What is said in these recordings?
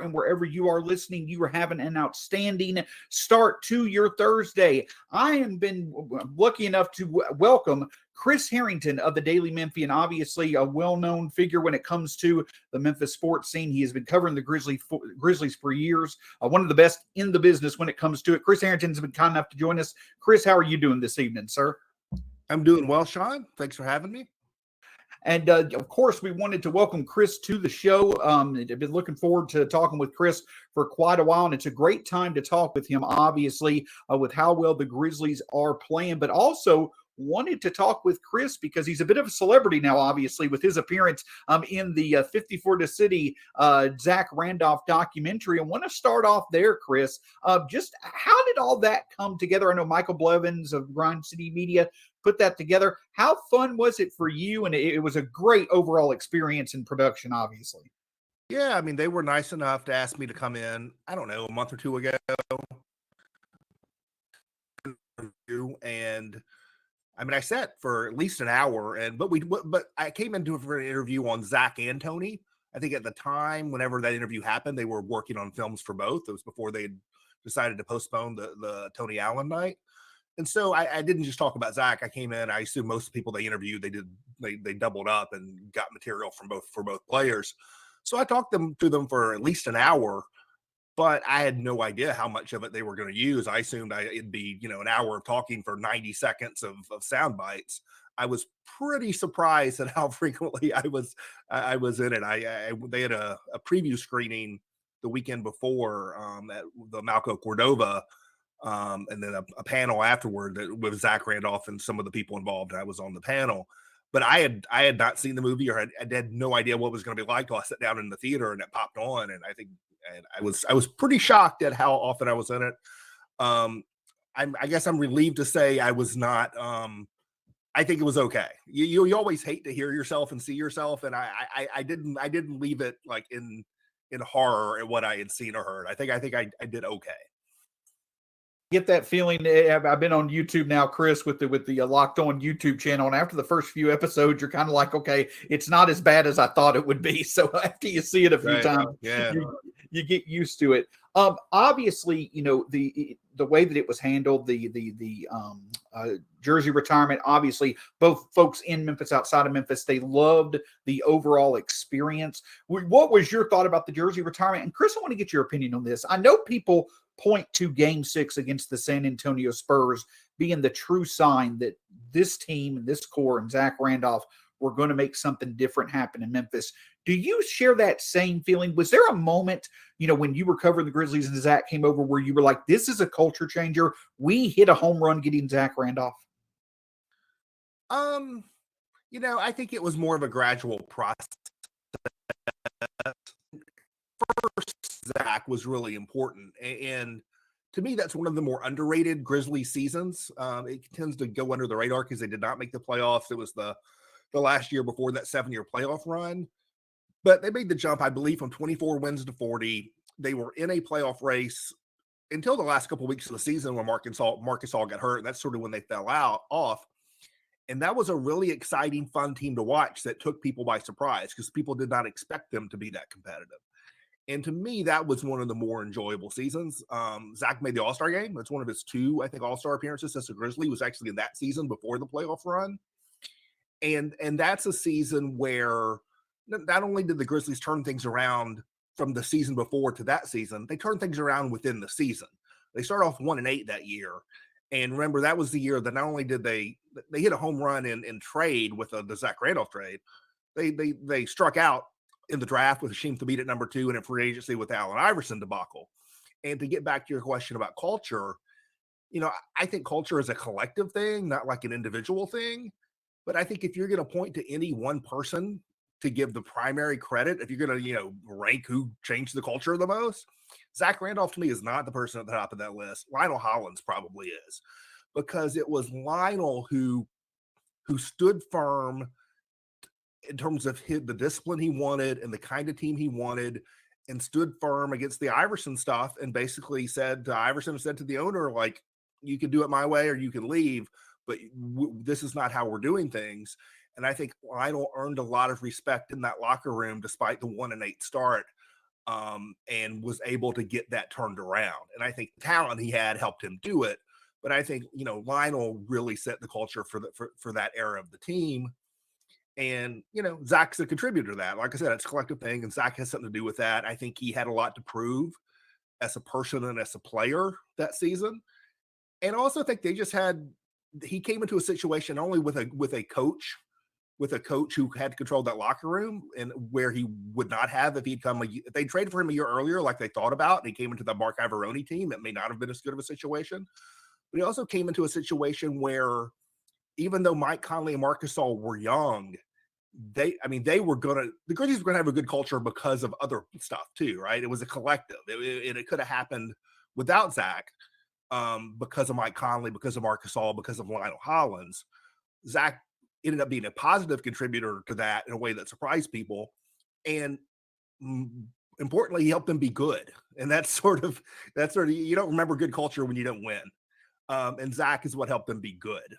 and wherever you are listening, you are having an outstanding start to your Thursday. I have been lucky enough to welcome Chris Herrington of the Daily Memphian, obviously a well-known figure when it comes to the Memphis sports scene. He has been covering the Grizzlies for years, one of the best in the business when it comes to it. Chris Herrington has been kind enough to join us. Chris, how are you doing this evening, sir? I'm doing well, Shawn. Thanks for having me. And of course, we wanted to welcome Chris to the show. I've been looking forward to talking with Chris for quite a while, and it's a great time to talk with him, obviously, with how well the Grizzlies are playing, but also wanted to talk with Chris because he's a bit of a celebrity now, obviously, with his appearance in the 54 to City Zach Randolph documentary. I want to start off there, Chris. Just how did all that come together? I know Michael Blevins of Grind City Media put that together. How fun was it for you? And it was a great overall experience in production, obviously. Yeah, I mean, they were nice enough to ask me to come in, I don't know, a month or two ago. And I mean, I sat for at least an hour, but I came into it for an interview on Zach and Tony. I think at the time, whenever that interview happened, they were working on films for both. It was before they decided to postpone the Tony Allen night. And so I didn't just talk about Zach. I came in. I assume most of the people they interviewed, they doubled up and got material for both players. So I talked to them for at least an hour, but I had no idea how much of it they were going to use. I assumed it'd be an hour of talking for 90 seconds of sound bites. I was pretty surprised at how frequently I was in it. They had a preview screening the weekend before at the Malco Cordova. And then a panel afterward with Zach Randolph and some of the people involved. I was on the panel, but I had not seen the movie, or I had no idea what it was going to be like till I sat down in the theater and it popped on. And I was pretty shocked at how often I was in it. I guess I'm relieved to say I was not. I think it was okay. You always hate to hear yourself and see yourself, and I didn't leave it like in horror at what I had seen or heard. I think I did okay. Get that feeling. I've been on YouTube now, Chris, with the Locked On YouTube channel, and after the first few episodes, you're kind of like, okay, it's not as bad as I thought it would be. So after you see it a few times, yeah, you get used to it. Obviously, the way that it was handled, the jersey retirement. Obviously, both folks in Memphis, outside of Memphis, they loved the overall experience. What was your thought about the jersey retirement? And Chris, I want to get your opinion on this. I know people point to Game 6 against the San Antonio Spurs being the true sign that this team, this core, and Zach Randolph were going to make something different happen in Memphis. Do you share that same feeling? Was there a moment, when you were covering the Grizzlies and Zach came over where you were like, this is a culture changer? We hit a home run getting Zach Randolph. I think it was more of a gradual process. First, Zach was really important. And to me, that's one of the more underrated Grizzlies seasons. It tends to go under the radar because they did not make the playoffs. It was the last year before that 7-year playoff run. But they made the jump, I believe, from 24 wins to 40. They were in a playoff race until the last couple of weeks of the season when Marcus All got hurt. And that's sort of when they fell off. And that was a really exciting, fun team to watch that took people by surprise because people did not expect them to be that competitive. And to me, that was one of the more enjoyable seasons. Zach made the All-Star game. That's one of his 2, I think, All-Star appearances as a Grizzly. Was actually in that season before the playoff run. And that's a season where not only did the Grizzlies turn things around from the season before to that season, they turned things around within the season. They started off 1-8 that year. And remember, that was the year that not only did they hit a home run in trade with the Zach Randolph trade, they struck out in the draft with Hasheem Thabeet at number 2 and in free agency with the Allen Iverson debacle. And to get back to your question about culture, I think culture is a collective thing, not like an individual thing. But I think if you're going to point to any one person to give the primary credit, if you're going to, rank who changed the culture the most, Zach Randolph to me is not the person at the top of that list. Lionel Hollins probably is, because it was Lionel who stood firm in terms of the discipline he wanted and the kind of team he wanted, and stood firm against the Iverson stuff and basically said to the owner, like, you can do it my way or you can leave, but this is not how we're doing things. And I think Lionel earned a lot of respect in that locker room despite the 1-8 start. and was able to get that turned around. And I think the talent he had helped him do it. But I think, Lionel really set the culture for that era of the team. And, Zach's a contributor to that. Like I said, it's a collective thing, and Zach has something to do with that. I think he had a lot to prove as a person and as a player that season. And I also think he came into a situation only with a coach who had to control that locker room, and where he would not have if if they traded for him a year earlier, like they thought about, and he came into the Mark Ivoroni team. It may not have been as good of a situation, but he also came into a situation where, even though Mike Conley and Marc Gasol were young, the Grizzlies were going to have a good culture because of other stuff too, right? It was a collective. It could have happened without Zach, because of Mike Conley, because of Marc Gasol, because of Lionel Hollins. Zach ended up being a positive contributor to that in a way that surprised people. And importantly, he helped them be good. And that's sort of, you don't remember good culture when you don't win. And Zach is what helped them be good.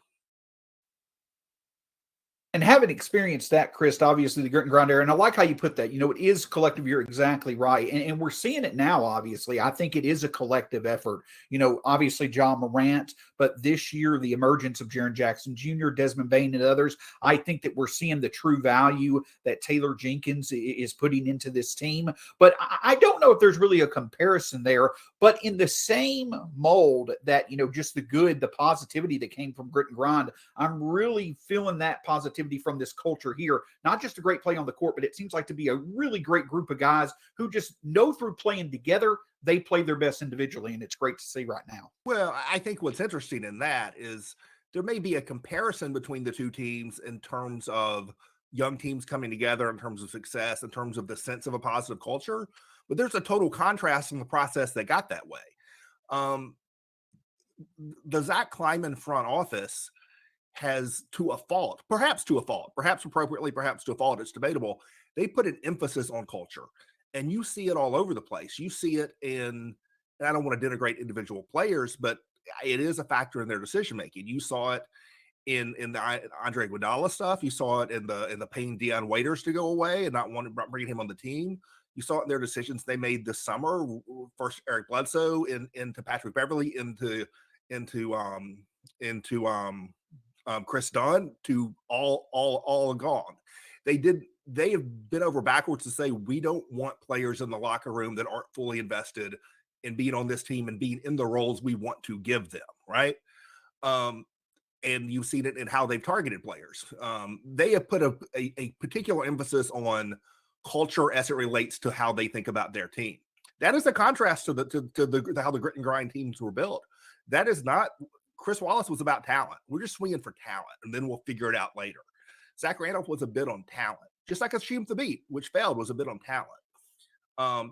And having experienced that, Chris, obviously the grit and grind era, and I like how you put that. It is collective. You're exactly right. And we're seeing it now, obviously. I think it is a collective effort. Obviously Ja Morant, but this year, the emergence of Jaren Jackson Jr., Desmond Bane, and others, I think that we're seeing the true value that Taylor Jenkins is putting into this team. But I don't know if there's really a comparison there, but in the same mold that, just the positivity that came from grit and grind, I'm really feeling that positivity from this culture here. Not just a great play on the court, but it seems like to be a really great group of guys who just know through playing together, they play their best individually, and it's great to see right now. Well, I think what's interesting in that is there may be a comparison between the two teams in terms of young teams coming together, in terms of success, in terms of the sense of a positive culture, but there's a total contrast in the process that got that way. The Zach Kleiman front office has, perhaps appropriately, perhaps to a fault, it's debatable, they put an emphasis on culture. And you see it all over the place. You see it and I don't want to denigrate individual players, but it is a factor in their decision making. You saw it in the Andre Iguodala stuff. You saw it in the paying Dion Waiters to go away and not bringing him on the team. You saw it in their decisions they made this summer. First Eric Bledsoe into Patrick Beverley, into Chris Dunn, to all gone. They have been over backwards to say, we don't want players in the locker room that aren't fully invested in being on this team and being in the roles we want to give them, right? And you've seen it in how they've targeted players. They have put a particular emphasis on culture as it relates to how they think about their team. That is a contrast to how the grit and grind teams were built. That is not. Chris Wallace was about talent. We're just swinging for talent, and then we'll figure it out later. Zach Randolph was a bit on talent, just like Akeem Thabit, which failed, was a bit on talent.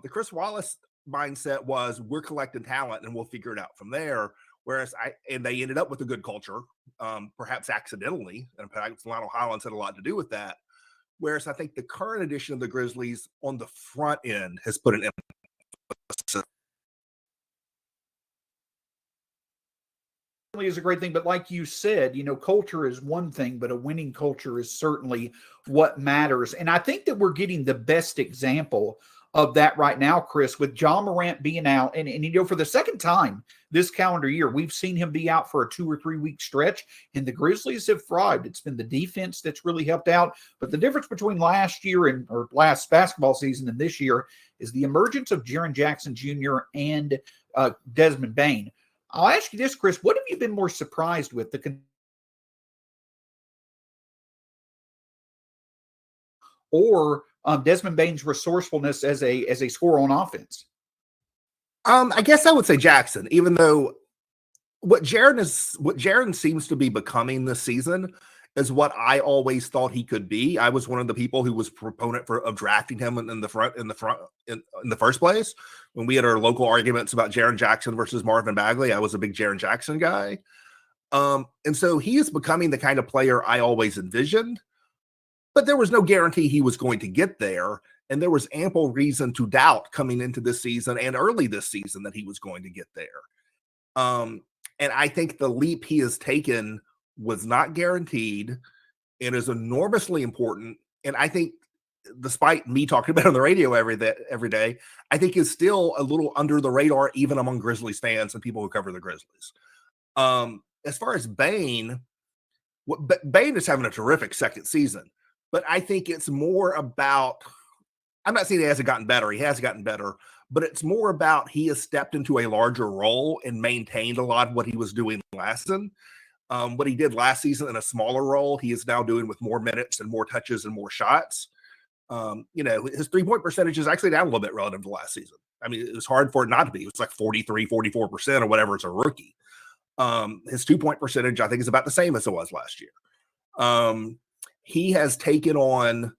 The Chris Wallace mindset was, we're collecting talent, and we'll figure it out from there. Whereas they ended up with a good culture, perhaps accidentally, and perhaps Lionel Hollins had a lot to do with that. Whereas I think the current edition of the Grizzlies on the front end has put an emphasis. Is a great thing, but like you said, culture is one thing, but a winning culture is certainly what matters. And I think that we're getting the best example of that right now, Chris, with Ja Morant being out. And for the second time this calendar year, we've seen him be out for a 2 or 3 week stretch, and the Grizzlies have thrived. It's been the defense that's really helped out. But the difference between last year or last basketball season and this year is the emergence of Jaren Jackson Jr. and Desmond Bane. I'll ask you this, Chris. What have you been more surprised with? Or Desmond Bane's resourcefulness as a scorer on offense? I guess I would say Jackson, even though what Jaren seems to be becoming this season is what I always thought he could be. I was one of the people who was proponent of drafting him in the first place. When we had our local arguments about Jaren Jackson versus Marvin Bagley, I was a big Jaren Jackson guy. And so he is becoming the kind of player I always envisioned, but there was no guarantee he was going to get there. And there was ample reason to doubt coming into this season and early this season that he was going to get there. And I think the leap he has taken was not guaranteed and is enormously important. And I think despite me talking about it on the radio every day, I think is still a little under the radar, even among Grizzlies fans and people who cover the Grizzlies. As far as Bane, Bane is having a terrific second season, but I think it's more about, I'm not saying he hasn't gotten better. He has gotten better, but it's more about he has stepped into a larger role and maintained a lot of what he was doing last season. What he did last season in a smaller role, he is now doing with more minutes and more touches and more shots. His 3-point percentage is actually down a little bit relative to last season. I mean, it was hard for it not to be. It was like 43, 44% or whatever as a rookie. His 2-point percentage, I think, is about the same as it was last year. He has taken on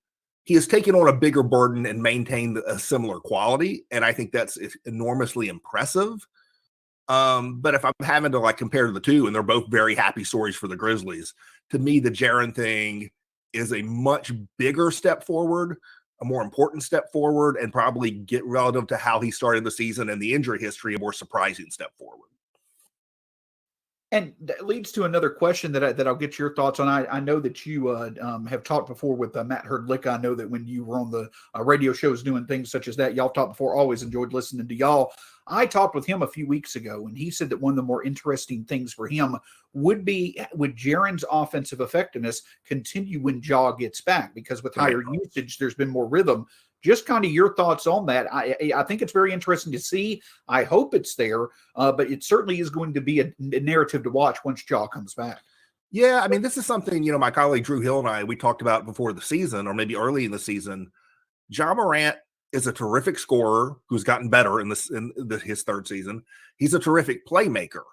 a bigger burden and maintained a similar quality, and I think that's enormously impressive. But if I'm having to like compare the two, and they're both very happy stories for the Grizzlies, to me, the Jaren thing is a much bigger step forward, a more important step forward, and probably get relative to how he started the season and the injury history, a more surprising step forward. And that leads to another question that I'll get your thoughts on. I know that you have talked before with Matt Herdlicka. I know that when you were on the radio shows doing things such as that, y'all talked before. Always enjoyed listening to y'all. I talked with him a few weeks ago, and he said that one of the more interesting things for him would Jaren's offensive effectiveness continue when Ja gets back, because with higher usage, there's been more rhythm. Just kind of your thoughts on that. I think it's very interesting to see. I hope it's there, but it certainly is going to be a narrative to watch once Ja comes back. Yeah, I mean, this is something, my colleague Drew Hill and I, we talked about before the season, or maybe early in the season. Ja Morant is a terrific scorer who's gotten better in his third season. He's a terrific playmaker.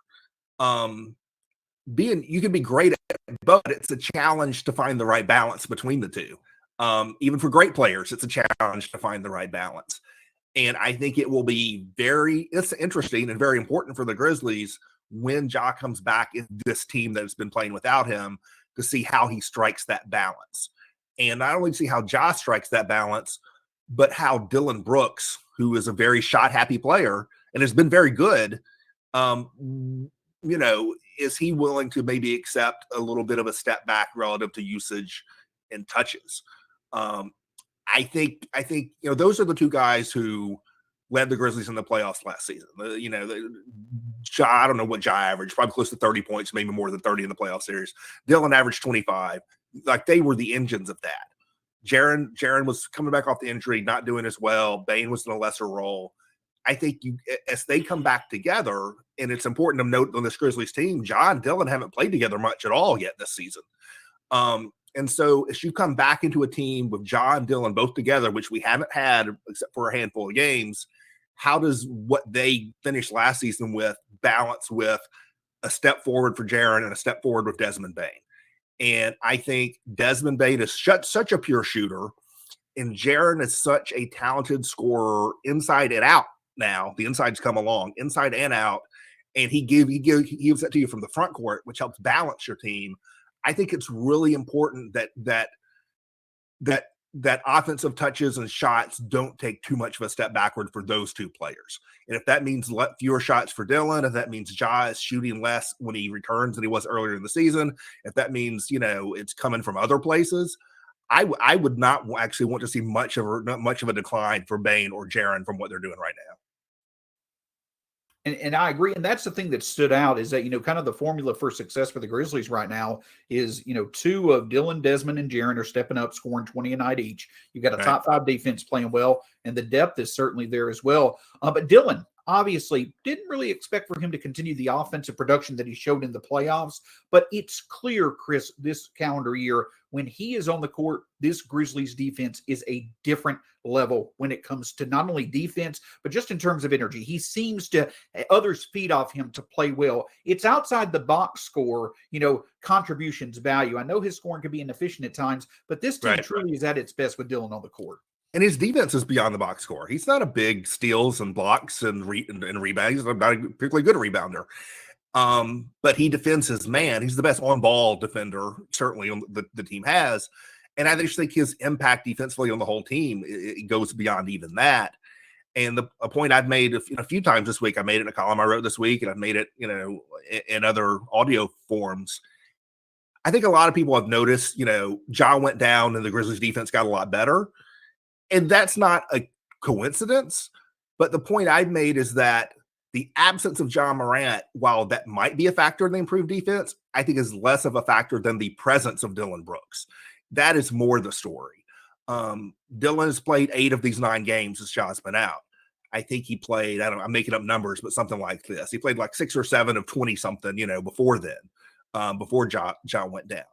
You can be great at it, but it's a challenge to find the right balance between the two. Even for great players, it's a challenge to find the right balance. And I think it will be it's interesting and very important for the Grizzlies when Ja comes back in this team that has been playing without him, to see how he strikes that balance. And not only see how Ja strikes that balance, but how Dylan Brooks, who is a very shot-happy player and has been very good, is he willing to maybe accept a little bit of a step back relative to usage and touches? I think those are the two guys who led the Grizzlies in the playoffs last season. Ja, I don't know what Ja averaged, probably close to 30 points, maybe more than 30 in the playoff series. Dylan averaged 25. Like, they were the engines of that. Jaren was coming back off the injury, not doing as well. Bane was in a lesser role. I think as they come back together, and it's important to note on this Grizzlies team, Ja and Dylan haven't played together much at all yet this season. And so as you come back into a team with Ja and Dylan both together, which we haven't had except for a handful of games, how does what they finished last season with balance with a step forward for Jaren and a step forward with Desmond Bane? And I think Desmond Bane is such a pure shooter, and Jaren is such a talented scorer inside and out now. The inside's come along, inside and out, and he gives that to you from the front court, which helps balance your team. I think it's really important that offensive touches and shots don't take too much of a step backward for those two players. And if that means fewer shots for Dylan, if that means Ja is shooting less when he returns than he was earlier in the season, if that means, it's coming from other places, I would not actually want to see much of a decline for Bane or Jaren from what they're doing right now. And I agree. And that's the thing that stood out, is that, kind of the formula for success for the Grizzlies right now is, two of Dylan, Desmond, and Jaren are stepping up, scoring 20 a night each. You've got a top 5 defense playing well, and the depth is certainly there as well. But Dylan, obviously, didn't really expect for him to continue the offensive production that he showed in the playoffs. But it's clear, Chris, this calendar year, when he is on the court, this Grizzlies defense is a different level when it comes to not only defense, but just in terms of energy. He seems to, others feed off him to play well. It's outside the box score, contributions value. I know his scoring can be inefficient at times, but this team truly is at its best with Dylan on the court. And his defense is beyond the box score. He's not a big steals and blocks and rebounds. He's not a particularly good rebounder. But he defends his man. He's the best on-ball defender, certainly, the team has. And I just think his impact defensively on the whole team, it goes beyond even that. And a point I've made a few times this week, I made it in a column I wrote this week, and I've made it, in other audio forms. I think a lot of people have noticed, Ja went down and the Grizzlies defense got a lot better. And that's not a coincidence. But the point I've made is that the absence of John Morant, while that might be a factor in the improved defense, I think is less of a factor than the presence of Dillon Brooks. That is more the story. Dillon has played 8 of these 9 games as John's been out. I think he played, I don't know, I'm making up numbers, but something like this. He played like 6 or 7 of 20 something, before then, before John went down.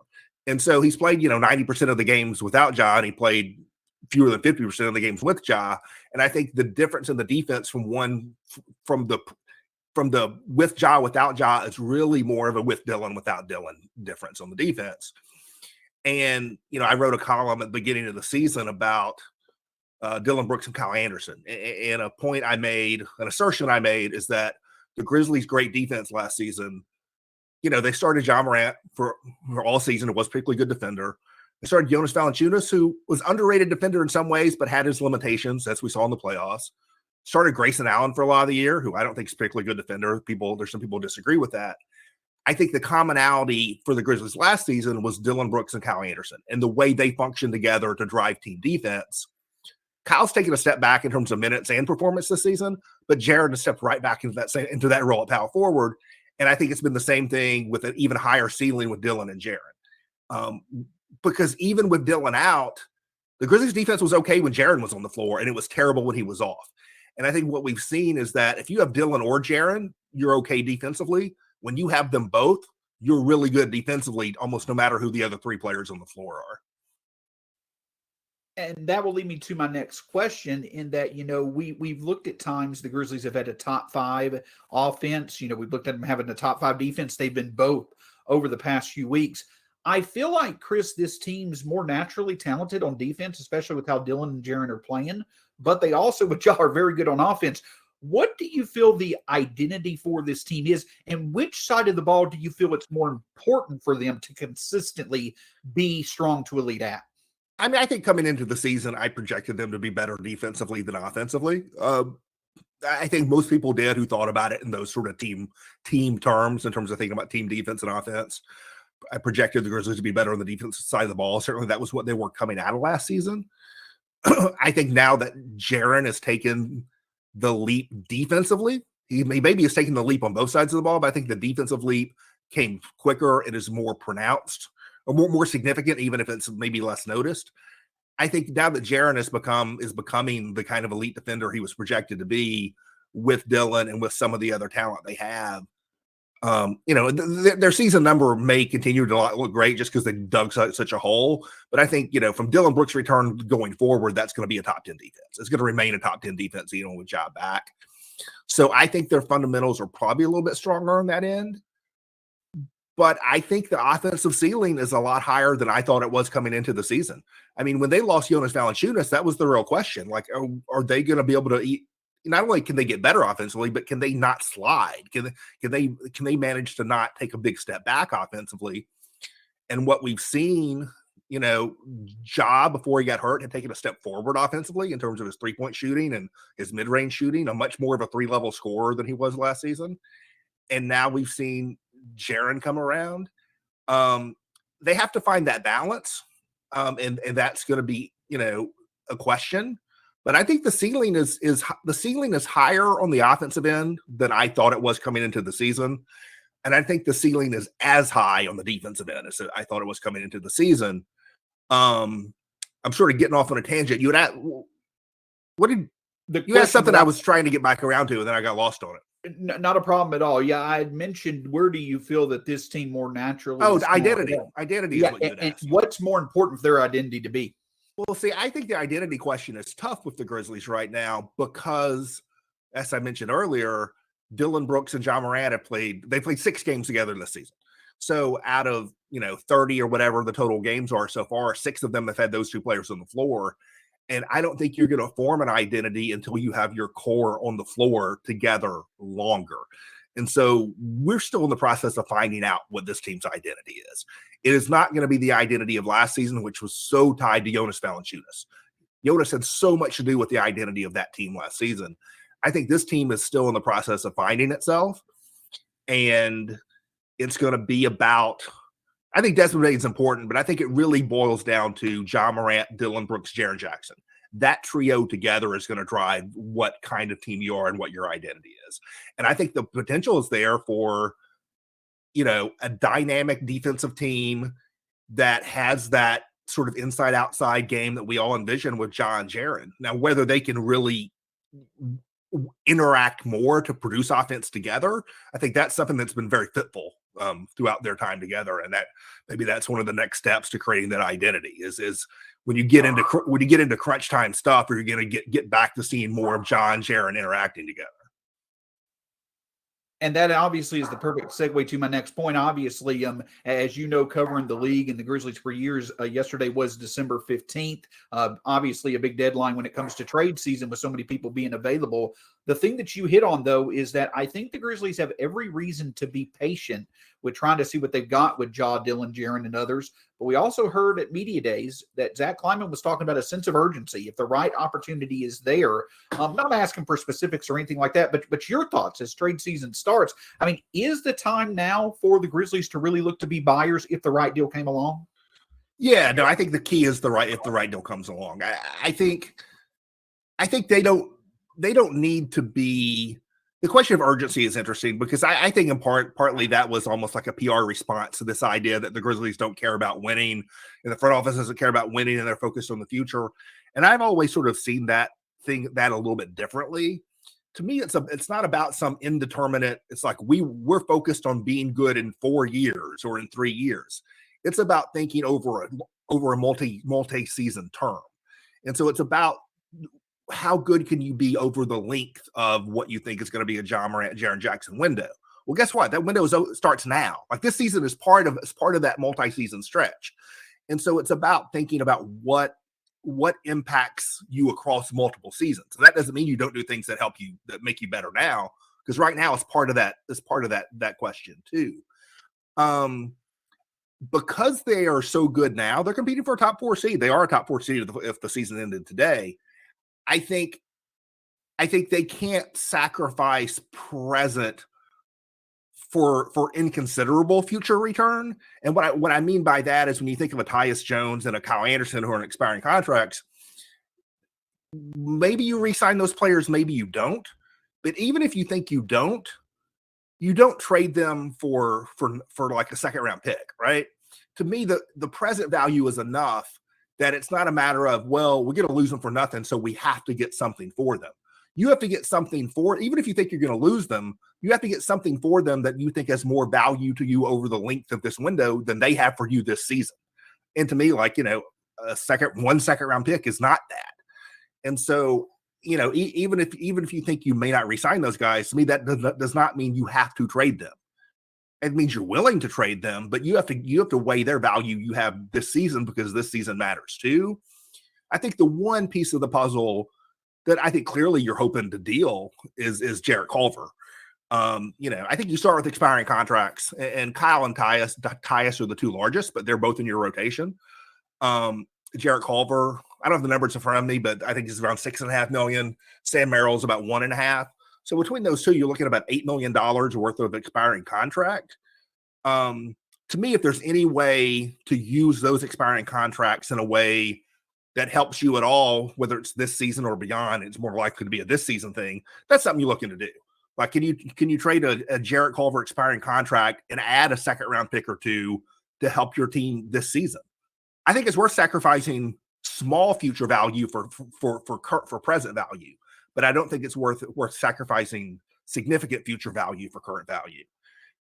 And so he's played, 90% of the games without John. He played fewer than 50% of the games with Ja. And I think the difference in the defense from the with Ja, without Ja is really more of a with Dillon, without Dillon difference on the defense. And, I wrote a column at the beginning of the season about Dillon Brooks and Kyle Anderson. And a point I made, an assertion I made, is that the Grizzlies' great defense last season, they started John Morant for all season. It was a particularly good defender. They started Jonas Valanciunas, who was underrated defender in some ways, but had his limitations, as we saw in the playoffs. Started Grayson Allen for a lot of the year, who I don't think is a particularly good defender. There's some people who disagree with that. I think the commonality for the Grizzlies last season was Dillon Brooks and Kyle Anderson and the way they functioned together to drive team defense. Kyle's taken a step back in terms of minutes and performance this season, but Jaren has stepped right back into that role at power forward. And I think it's been the same thing with an even higher ceiling with Dillon and Jaren. Because even with Dillon out, the Grizzlies defense was okay when Jaren was on the floor, and it was terrible when he was off. And I think what we've seen is that if you have Dillon or Jaren, you're okay defensively. When you have them both, you're really good defensively, almost no matter who the other 3 players on the floor are. And that will lead me to my next question, in that, we've looked at times the Grizzlies have had a top 5 offense. We've looked at them having a top 5 defense. They've been both over the past few weeks. I feel like, Chris, this team's more naturally talented on defense, especially with how Dillon and Jaren are playing, but they also, with y'all, are very good on offense. What do you feel the identity for this team is, and which side of the ball do you feel it's more important for them to consistently be strong to elite at? I mean, I think coming into the season, I projected them to be better defensively than offensively. I think most people did who thought about it in those sort of team terms, in terms of thinking about team defense and offense. I projected the Grizzlies to be better on the defensive side of the ball. Certainly that was what they were coming out of last season. I think now that Jaren has taken the leap defensively, he maybe has taken the leap on both sides of the ball, but I think the defensive leap came quicker and is more pronounced, or more significant, even if it's maybe less noticed. I think now that Jaren is becoming the kind of elite defender he was projected to be with Dillon and with some of the other talent they have, their season number may continue to look great just because they dug such a hole. But I think, from Dillon Brooks' return going forward, that's going to be a top 10 defense. It's going to remain a top 10 defense, even with Ja back. So I think their fundamentals are probably a little bit stronger on that end. But I think the offensive ceiling is a lot higher than I thought it was coming into the season. I mean, when they lost Jonas Valanciunas, that was the real question. Like, are they going to be able to eat? Not only can they get better offensively, but can they not slide? Can they manage to not take a big step back offensively? And what we've seen, Ja, before he got hurt, had taken a step forward offensively in terms of his 3-point shooting and his mid-range shooting, a much more of a 3-level scorer than he was last season. And now we've seen Jaren come around. They have to find that balance. And that's going to be, a question. But I think the ceiling is higher on the offensive end than I thought it was coming into the season. And I think the ceiling is as high on the defensive end as I thought it was coming into the season. I'm sort of getting off on a tangent. You had something I was trying to get back around to, and then I got lost on it. Not a problem at all. Yeah, I had mentioned, where do you feel that this team more naturally? Oh, identity. Identity is what you and what's more important for their identity to be? Well, see, I think the identity question is tough with the Grizzlies right now because, as I mentioned earlier, Dillon Brooks and John Morant played 6 games together this season. So out of, 30 or whatever the total games are so far, 6 of them have had those 2 players on the floor. And I don't think you're going to form an identity until you have your core on the floor together longer. And so we're still in the process of finding out what this team's identity is. It is not going to be the identity of last season, which was so tied to Jonas Valanciunas. Jonas had so much to do with the identity of that team last season. I think this team is still in the process of finding itself. And it's going to be about, I think Desmond Bane is important, but I think it really boils down to John Morant, Dillon Brooks, Jaren Jackson. that trio together is going to drive what kind of team you are and what your identity is. And I think the potential is there for, a dynamic defensive team that has that sort of inside outside game that we all envision with John Jaron. Now, whether they can really interact more to produce offense together, I think that's something that's been very fitful throughout their time together. And that maybe that's one of the next steps to creating that identity is when you get into crunch time stuff, or you're going to get back to seeing more of John Jaron interacting together. And that obviously is the perfect segue to my next point. Obviously, as you know, covering the league and the Grizzlies for years, yesterday was December 15th. Obviously, a big deadline when it comes to trade season with so many people being available. The thing that you hit on, though, is that I think the Grizzlies have every reason to be patient with trying to see what they've got with Ja, Dylan, Jaron, and others. But we also heard at media days that Zach Kleiman was talking about a sense of urgency. If the right opportunity is there, I'm not asking for specifics or anything like that, but your thoughts as trade season starts. I mean, is the time now for the Grizzlies to really look to be buyers if the right deal came along? Yeah, no, I think the key is if the right deal comes along. I think they don't need to be. The question of urgency is interesting because I think in partly that was almost like a PR response to this idea that the Grizzlies don't care about winning and the front office doesn't care about winning and they're focused on the future. And I've always sort of seen that a little bit differently. To me, it's not about some indeterminate. It's like we're focused on being good in 4 years or in 3 years. It's about thinking over a multi-season term. And so it's about how good can you be over the length of what you think is going to be a John Morant, Jaren Jackson window. Well, guess what? That window starts now. Like this season is part of that multi-season stretch. And so it's about thinking about what impacts you across multiple seasons. So that doesn't mean you don't do things that make you better now, because right now it's part of that question too. Because they are so good now, they're competing for a top 4 seed. They are a top 4 seed if the season ended today. I think they can't sacrifice present for inconsiderable future return. And what I mean by that is when you think of a Tyus Jones and a Kyle Anderson who are in expiring contracts, maybe you re-sign those players, maybe you don't. But even if you think you don't trade them for like a second round pick, right? To me, the present value is enough that it's not a matter of, well, we're going to lose them for nothing, so we have to get something for them. You have to get something for, even if you think you're going to lose them, you have to get something for them that you think has more value to you over the length of this window than they have for you this season. And to me, like, one second round pick is not that. And so, even if you think you may not re-sign those guys, to me, that does not mean you have to trade them. It means you're willing to trade them, but you have to weigh their value you have this season, because this season matters too. I think the one piece of the puzzle that I think clearly you're hoping to deal is Jarrett Culver. I think you start with expiring contracts, and Kyle and Tyus are the 2 largest, but they're both in your rotation. Jarrett Culver, I don't have the numbers in front of me, but I think it's around $6.5 million. Sam Merrill's about 1.5. So between those two, you're looking at about $8 million worth of expiring contract. To me, if there's any way to use those expiring contracts in a way that helps you at all, whether it's this season or beyond, it's more likely to be a this season thing. That's something you're looking to do. Like, can you trade a Jarrett Culver expiring contract and add a second round pick or 2 to help your team this season? I think it's worth sacrificing small future value for present value, but I don't think it's worth sacrificing significant future value for current value.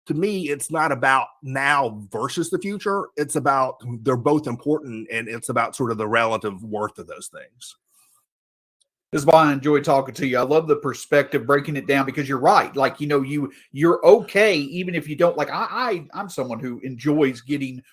To me, it's not about now versus the future. It's about they're both important, and it's about sort of the relative worth of those things. This is why I enjoy talking to you. I love the perspective, breaking it down, because you're right. Like, you're okay even if you don't. Like, I'm someone who enjoys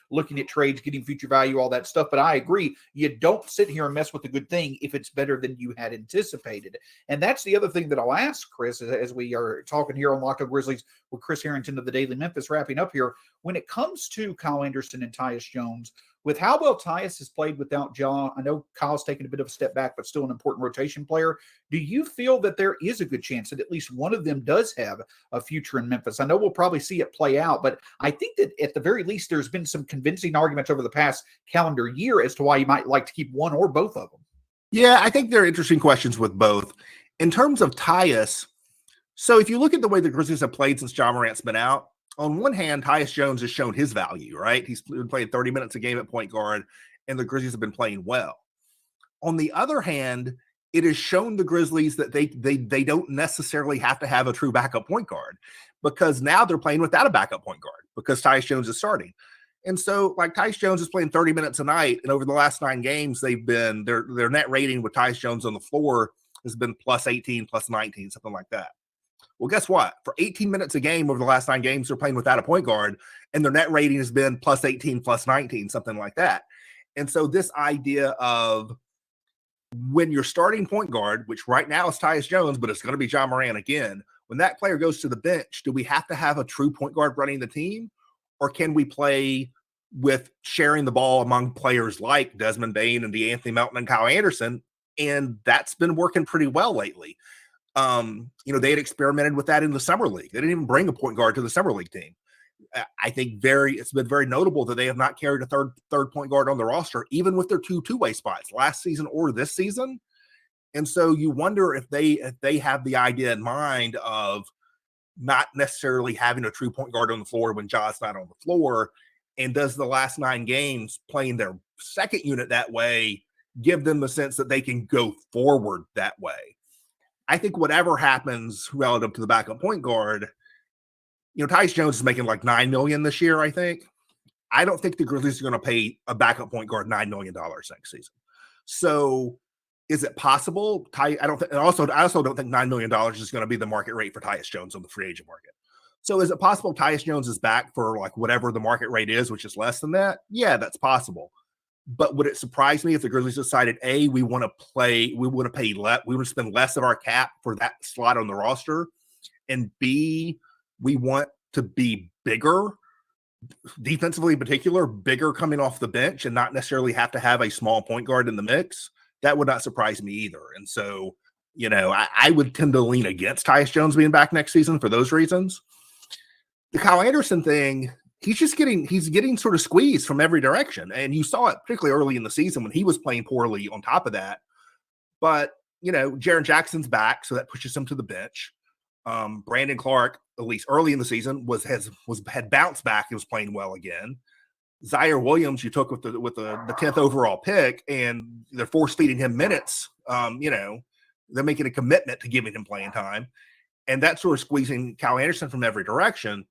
looking at trades, getting future value, all that stuff. But I agree, you don't sit here and mess with a good thing if it's better than you had anticipated. And that's the other thing that I'll ask Chris as we are talking here on Locked On Grizzlies with Chris Herrington of the Daily Memphis, wrapping up here. When it comes to Kyle Anderson and Tyus Jones, with how well Tyus has played without Ja, I know Kyle's taken a bit of a step back, but still an important rotation player. Do you feel that there is a good chance that at least one of them does have a future in Memphis? I know we'll probably see it play out, but I think that at the very least, there's been some convincing arguments over the past calendar year as to why you might like to keep one or both of them. Yeah, I think there are interesting questions with both. In terms of Tyus, so if you look at the way the Grizzlies have played since John Morant's been out, on one hand, Tyus Jones has shown his value, right? He's been playing 30 minutes a game at point guard, and the Grizzlies have been playing well. On the other hand, it has shown the Grizzlies that they don't necessarily have to have a true backup point guard, because now they're playing without a backup point guard because Tyus Jones is starting. And so, like, Tyus Jones is playing 30 minutes a night, and over the last 9 games, they've been their net rating with Tyus Jones on the floor has been plus 18, plus 19, something like that. Well, guess what? For 18 minutes a game over the last 9 games, they're playing without a point guard, and their net rating has been plus 18, plus 19, something like that. And so this idea of when you're starting point guard, which right now is Tyus Jones, but it's going to be John Morant again, when that player goes to the bench, do we have to have a true point guard running the team? Or can we play with sharing the ball among players like Desmond Bane and DeAnthony Melton and Kyle Anderson? And that's been working pretty well lately. They had experimented with that in the summer league. They didn't even bring a point guard to the summer league team. I think it's been very notable that they have not carried a third point guard on the roster, even with their two-way spots last season or this season. And so you wonder if they have the idea in mind of not necessarily having a true point guard on the floor when Ja's not on the floor. And does the last 9 games playing their second unit that way give them the sense that they can go forward that way? I think whatever happens relative to the backup point guard, Tyus Jones is making like $9 million this year, I think. I don't think the Grizzlies are going to pay a backup point guard $9 million next season. So is it possible? I also don't think $9 million is going to be the market rate for Tyus Jones on the free agent market. So is it possible Tyus Jones is back for like whatever the market rate is, which is less than that? Yeah, that's possible. But would it surprise me if the Grizzlies decided, A, we want to spend less of our cap for that slot on the roster, and B, we want to be bigger, defensively in particular, bigger coming off the bench and not necessarily have to have a small point guard in the mix? That would not surprise me either. And so, I would tend to lean against Tyus Jones being back next season for those reasons. The Kyle Anderson thing, he's getting sort of squeezed from every direction. And you saw it particularly early in the season when he was playing poorly on top of that. But, Jaren Jackson's back, so that pushes him to the bench. Brandon Clark, at least early in the season, had bounced back and was playing well again. Zaire Williams, you took with the 10th overall pick, and they're force feeding him minutes. They're making a commitment to giving him playing time, and that's sort of squeezing Kyle Anderson from every direction.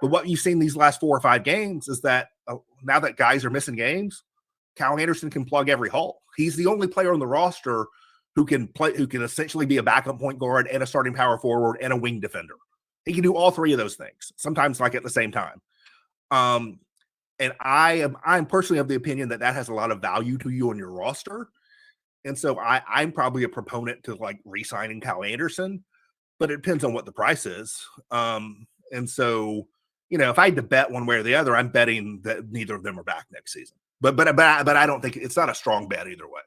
But what you've seen these last 4 or 5 games is that now that guys are missing games, Kyle Anderson can plug every hole. He's the only player on the roster who can essentially be a backup point guard and a starting power forward and a wing defender. He can do all 3 of those things, sometimes like at the same time. And I'm personally of the opinion that has a lot of value to you on your roster. And so I'm probably a proponent to like re-signing Kyle Anderson, but it depends on what the price is. And so, if I had to bet one way or the other, I'm betting that neither of them are back next season. But I don't think it's not a strong bet either way.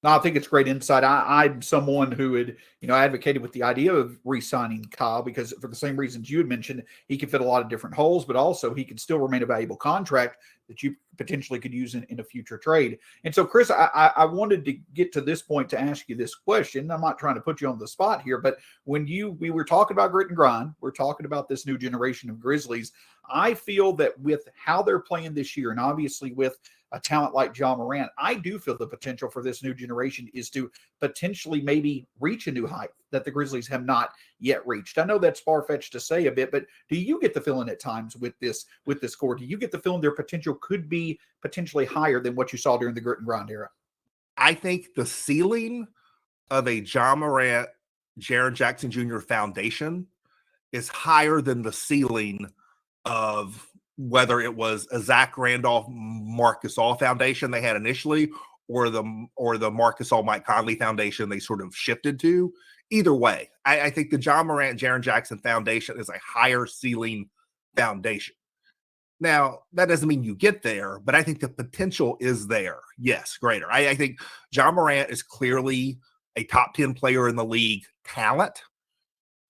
No, I think it's great insight. I'm someone who had, advocated with the idea of re-signing Kyle because for the same reasons you had mentioned, he could fit a lot of different holes, but also he could still remain a valuable contract that you potentially could use in a future trade. And so, Chris, I wanted to get to this point to ask you this question. I'm not trying to put you on the spot here, but when we were talking about grit and grind, we're talking about this new generation of Grizzlies. I feel that with how they're playing this year, and obviously with a talent like John Morant, I do feel the potential for this new generation is to potentially maybe reach a new height that the Grizzlies have not yet reached. I know that's far-fetched to say a bit, but do you get the feeling at times with this core? Do you get the feeling their potential could be potentially higher than what you saw during the grit and grind era? I think the ceiling of a John Morant, Jaren Jackson Jr. foundation is higher than the ceiling of whether it was a Zach Randolph, Marc Gasol foundation they had initially, or the Marc Gasol, Mike Conley foundation they sort of shifted to. Either way, I think the John Morant, Jaren Jackson foundation is a higher ceiling foundation. Now, that doesn't mean you get there, but I think the potential is there. Yes, greater. I think John Morant is clearly a top 10 player in the league talent.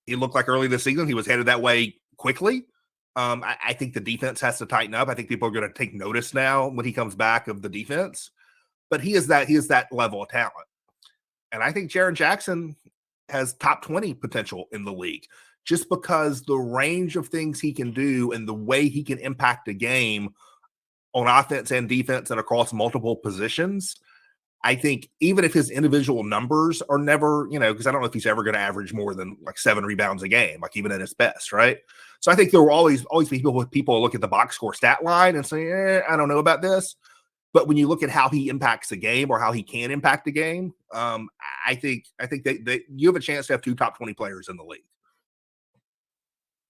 He looked like early this season he was headed that way quickly. I think the defense has to tighten up. I think people are going to take notice now when he comes back of the defense. but he is that level of talent. And I think Jaren Jackson has top 20 potential in the league just because the range of things he can do and the way he can impact a game on offense and defense and across multiple positions. I think even if his individual numbers are never, because I don't know if he's ever going to average more than like 7 rebounds a game, like even at his best, right? So I think there will always be people look at the box score stat line and say, I don't know about this. But when you look at how he impacts the game or how he can impact the game, I think that you have a chance to have 2 top 20 players in the league.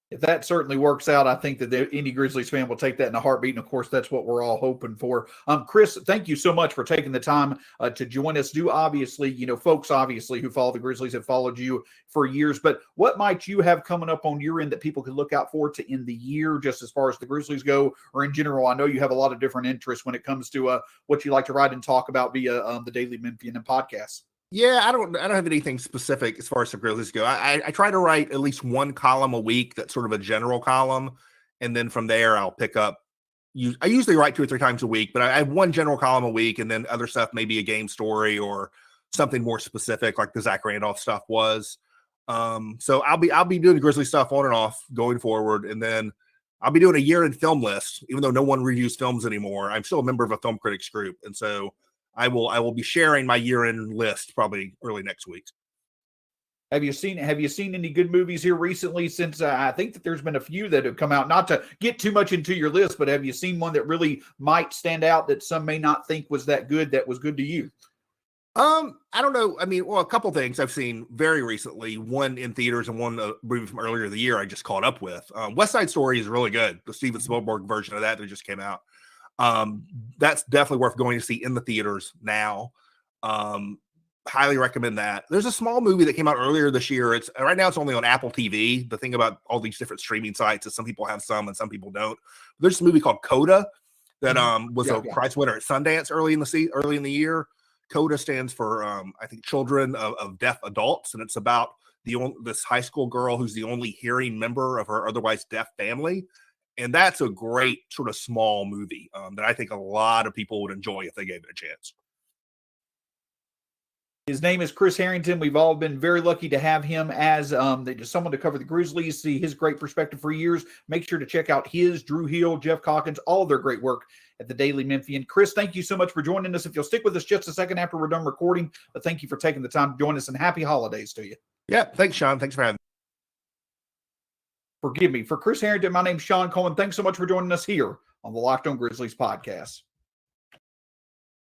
If that certainly works out, I think that any Grizzlies fan will take that in a heartbeat. And of course, that's what we're all hoping for. Chris, thank you so much for taking the time to join us. Folks obviously who follow the Grizzlies have followed you for years, but what might you have coming up on your end that people could look out for to end the year, just as far as the Grizzlies go, or in general? I know you have a lot of different interests when it comes to what you like to write and talk about via the Daily Memphian and podcasts. Yeah, I don't have anything specific as far as the Grizzlies go. I try to write at least one column a week that's sort of a general column, and then from there I'll pick up. I usually write 2 or 3 times a week, but I have one general column a week, and then other stuff, maybe a game story or something more specific, like the Zach Randolph stuff was. So I'll be doing Grizzly stuff on and off going forward, and then I'll be doing a year-end film list. Even though no one reviews films anymore, I'm still a member of a film critics group, and so I will be sharing my year-end list probably early next week. Have you seen any good movies here recently? Since I think that there's been a few that have come out. Not to get too much into your list, but have you seen one that really might stand out that some may not think was that good, that was good to you? I don't know. I mean, well, a couple things I've seen very recently, one in theaters and one movie from earlier in the year I just caught up with. West Side Story is really good. The Steven Spielberg version of that just came out. That's definitely worth going to see in the theaters now. Highly recommend that. There's a small movie that came out earlier this year. It's right now it's only on Apple TV. The thing about all these different streaming sites is some people have some and some people don't. There's a movie called Coda that was a prize winner at Sundance early in the year. Coda stands for I think children of deaf adults, and it's about this high school girl who's the only hearing member of her otherwise deaf family. And that's a great sort of small movie that I think a lot of people would enjoy if they gave it a chance. His name is Chris Herrington. We've all been very lucky to have him as someone to cover the Grizzlies, see his great perspective for years. Make sure to check out Drew Hill, Jeff Calkins, all of their great work at the Daily Memphian. Chris, thank you so much for joining us. If you'll stick with us just a second after we're done recording, but thank you for taking the time to join us, and happy holidays to you. Yeah, thanks, Shawn. Thanks for having me. Forgive me. For Chris Herrington, my name's Shawn Coleman. Thanks so much for joining us here on the Locked On Grizzlies podcast.